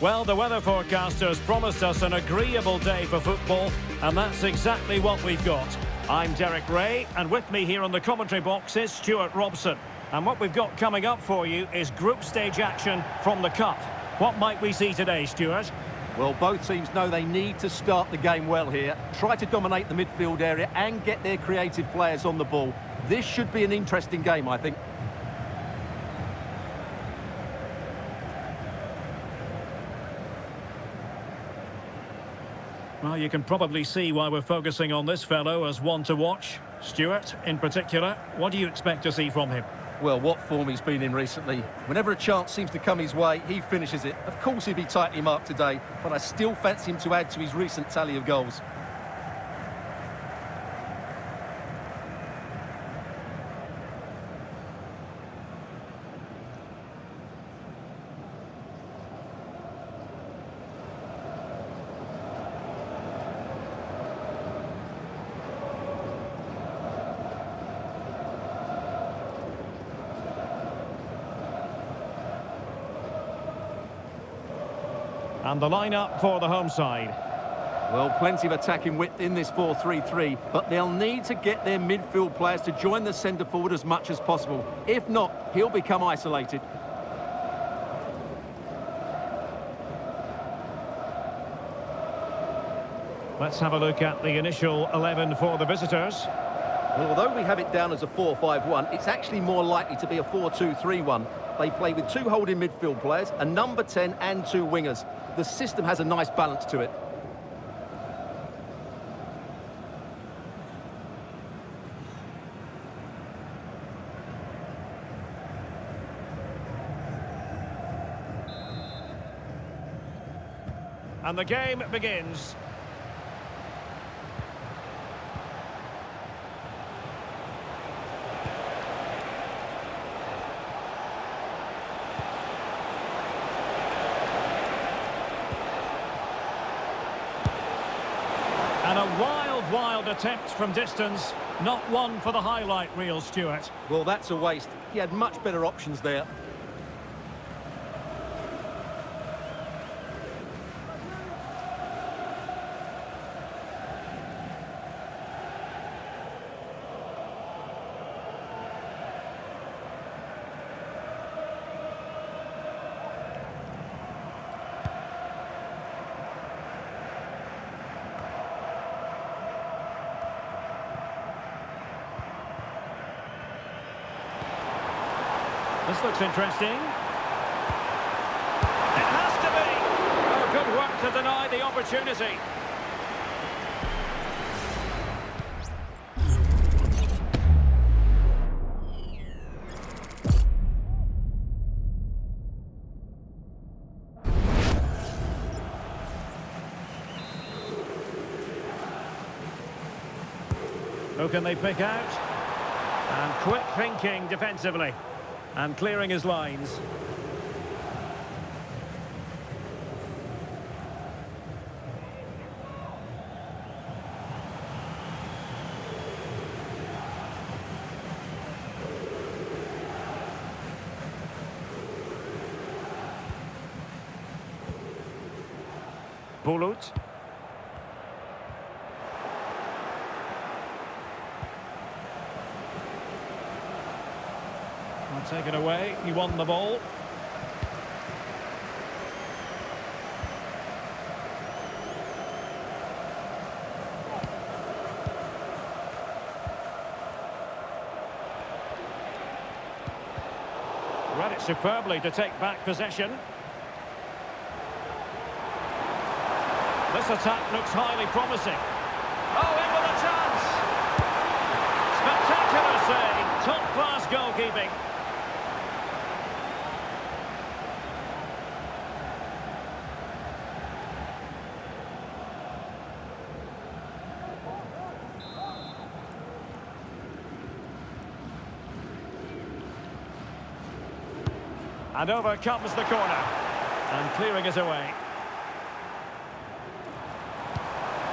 Well, the weather forecasters promised us an agreeable day for football, and that's exactly what we've got. I'm Derek Ray, and with me here on the commentary box is Stuart Robson. And what we've got coming up for you is group stage action from the Cup. What might we see today, Stuart? Well, both teams know they need to start the game well here. Try to dominate the midfield area and get their creative players on the ball. This should be an interesting game, I think. Well, you can probably see why we're focusing on this fellow as one to watch. Stuart, in particular, what do you expect to see from him? Well, what form he's been in recently. Whenever a chance seems to come his way, he finishes it. Of course he'll be tightly marked today, but I still fancy him to add to his recent tally of goals. And the lineup for the home side. Well, plenty of attacking width in this 4-3-3, but they'll need to get their midfield players to join the centre forward as much as possible. If not, he'll become isolated. Let's have a look at the initial 11 for the visitors. Well, although we have it down as a 4-5-1, it's actually more likely to be a 4-2-3-1. They play with two holding midfield players, a number 10 and two wingers. The system has a nice balance to it. And the game begins. And a wild attempt from distance. Not one for the highlight reel, Stuart. Well, that's a waste. He had much better options there. This looks interesting. It has to be. Oh, good work to deny the opportunity. Who can they pick out? And quick thinking defensively. And clearing his lines. Bulut. Taken away, he won the ball. Read it superbly to take back possession. This attack looks highly promising. Oh, in with a chance! Spectacular save, top-class goalkeeping. And over comes the corner. And clearing it away.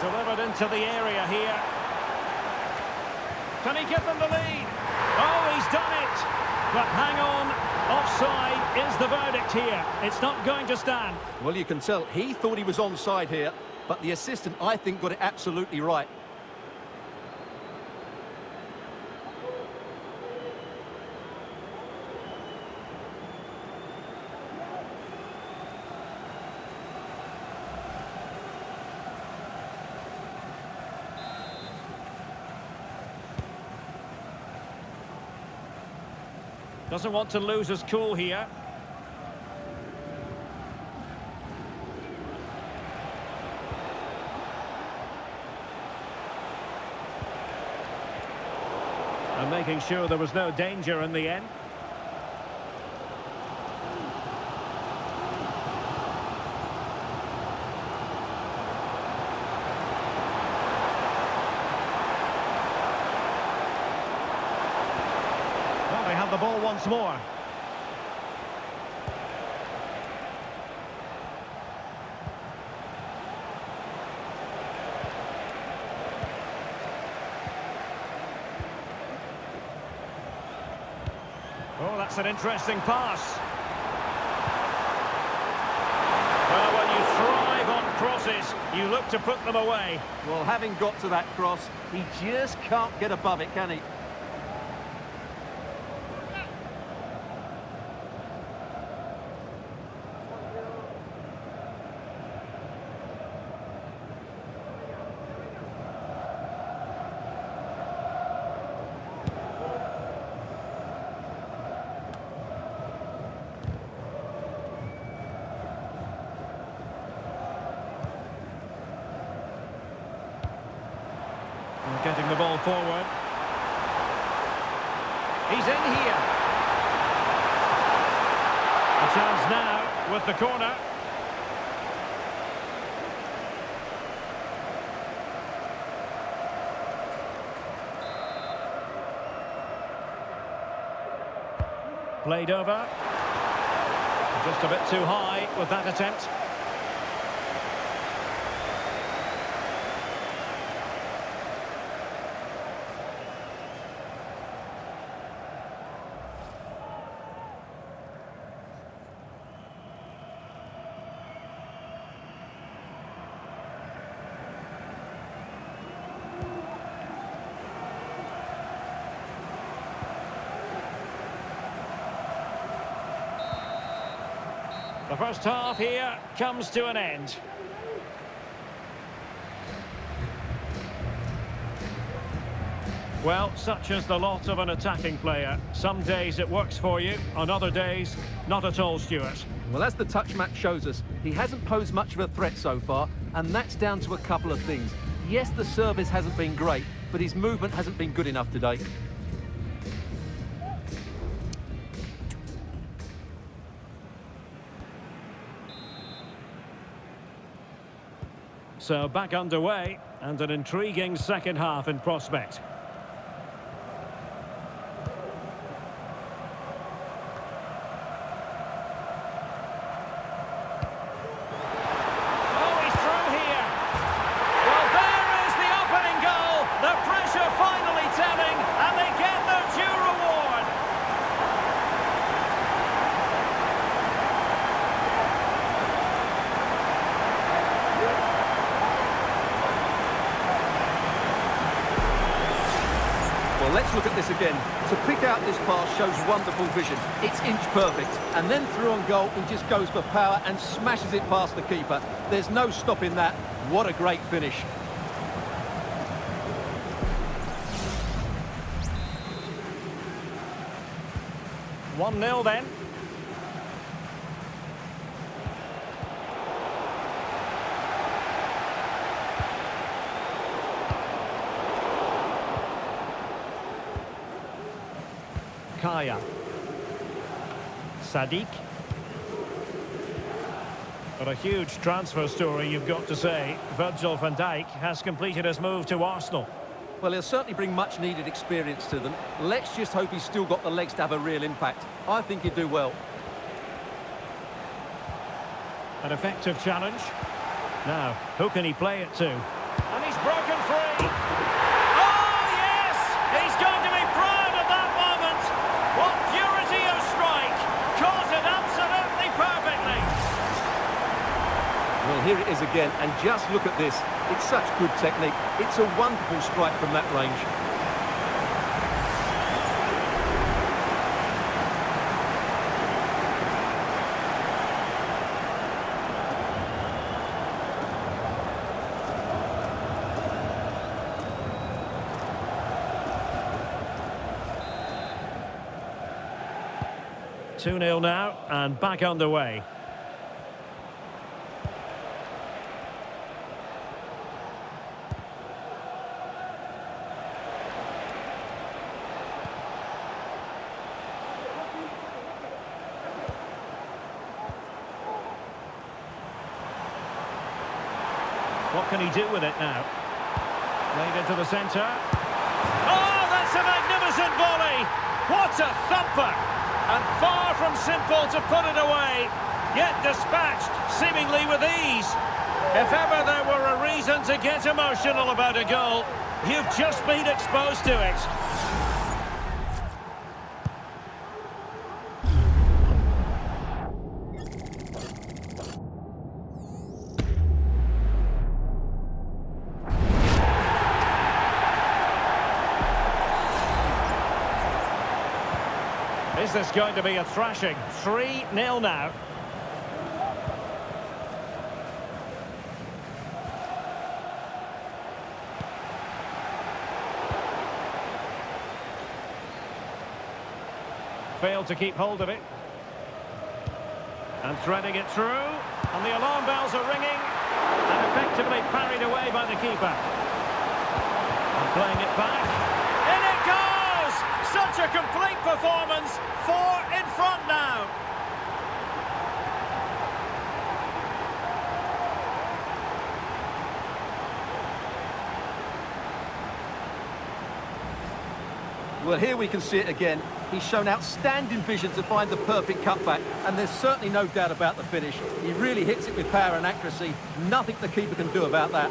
Delivered into the area here. Can he give them the lead? Oh, he's done it. But hang on, Offside is the verdict here. It's not going to stand. Well, you can tell he thought he was onside here, but the assistant, I think, got it absolutely right. Doesn't want to lose his cool here. And making sure there was no danger in the end. Well, they have the ball once more. Oh, that's an interesting pass. Well, when you thrive on crosses, you look to put them away. Well, having got to that cross, he just can't get above it, can he? Getting the ball forward. He's in here. A chance now with the corner. Played over. Just a bit too high with that attempt. The first half here comes to an end. Well, such is the lot of an attacking player. Some days it works for you, on other days, not at all, Stuart. Well, as the touch map shows us, he hasn't posed much of a threat so far, and that's down to a couple of things. Yes, the service hasn't been great, but his movement hasn't been good enough today. So back underway, and an intriguing second half in prospect. Oh, he's through here. Well, there is the opening goal. The pressure finally telling, and they get their due reward. Well, let's look at this again. To pick out this pass shows wonderful vision. It's inch perfect. And then through on goal, he just goes for power and smashes it past the keeper. There's no stopping that. What a great finish. One 0 then. Kaya. Sadiq. But a huge transfer story, you've got to say. Virgil van Dijk has completed his move to Arsenal. Well, he'll certainly bring much needed experience to them. Let's just hope he's still got the legs to have a real impact. I think he'd do well. An effective challenge. Now, who can he play it to? And he's broken free. Oh, yes! He's going to be proud of that moment. What purity of strike. Well, here it is again, and just look at this. It's such good technique. It's a wonderful strike from that range. Two 0 now, and back underway. What can he do with it now? Played into the centre. Oh, that's a magnificent volley! What a thumper! And far from simple to put it away, yet dispatched seemingly with ease. If ever there were a reason to get emotional about a goal, you've just been exposed to it. Is this going to be a thrashing? 3-0 now. Failed to keep hold of it. And threading it through. And the alarm bells are ringing. And effectively parried away by the keeper. And playing it back. In it goes! Such a complete performance. 4 in front now. Well, here we can see it again. He's shown outstanding vision to find the perfect cutback, and there's certainly no doubt about the finish. He really hits it with power and accuracy. Nothing the keeper can do about that.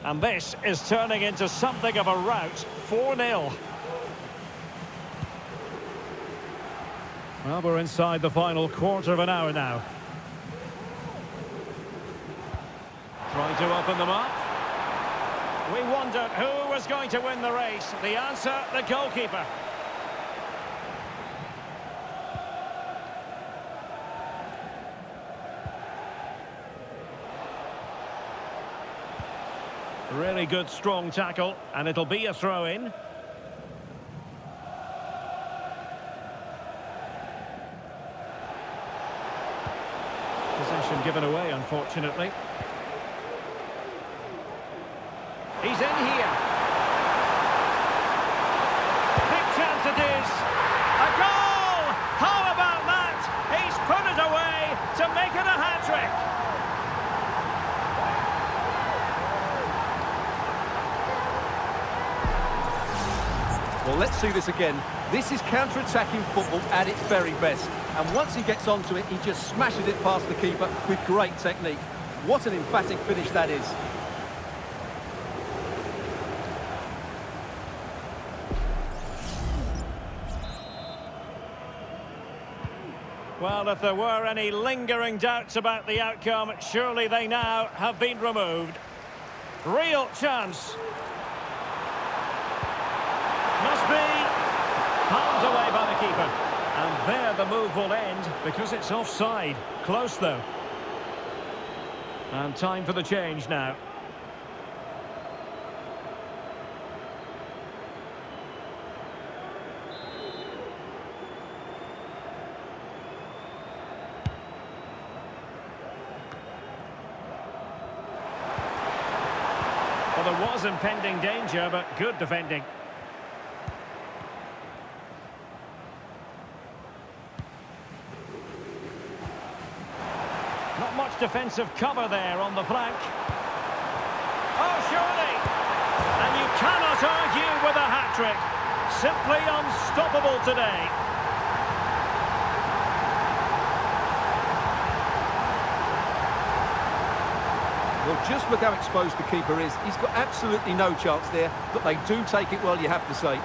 And this is turning into something of a rout. 4-0. Well, we're inside the final quarter of an hour now. Trying to open them up. We wondered who was going to win the race. The answer, the goalkeeper. Really good, strong tackle, and it'll be a throw-in. Possession given away, unfortunately. He's in here. Big chance it is. A goal! How about that? He's put it away to make it a hat-trick. Well, let's see this again. This is counter-attacking football at its very best. And once he gets onto it, he just smashes it past the keeper with great technique. What an emphatic finish that is. Well, if there were any lingering doubts about the outcome, surely they now have been removed. Real chance. Must be. Palmed away by the keeper. And there the move will end because it's offside. Close though. And time for the change now. Well, there was impending danger, but good defending. Not much defensive cover there on the flank. Oh, surely! And you cannot argue with a hat-trick. Simply unstoppable today. Well, just look how exposed the keeper is. He's got absolutely no chance there, but they do take it well, you have to say.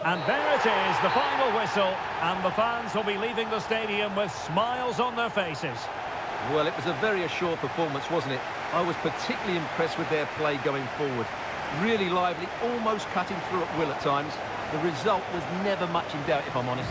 And there it is, the final whistle, and the fans will be leaving the stadium with smiles on their faces. Well, it was a very assured performance, wasn't it? I was particularly impressed with their play going forward. Really lively, almost cutting through at will at times. The result was never much in doubt, if I'm honest.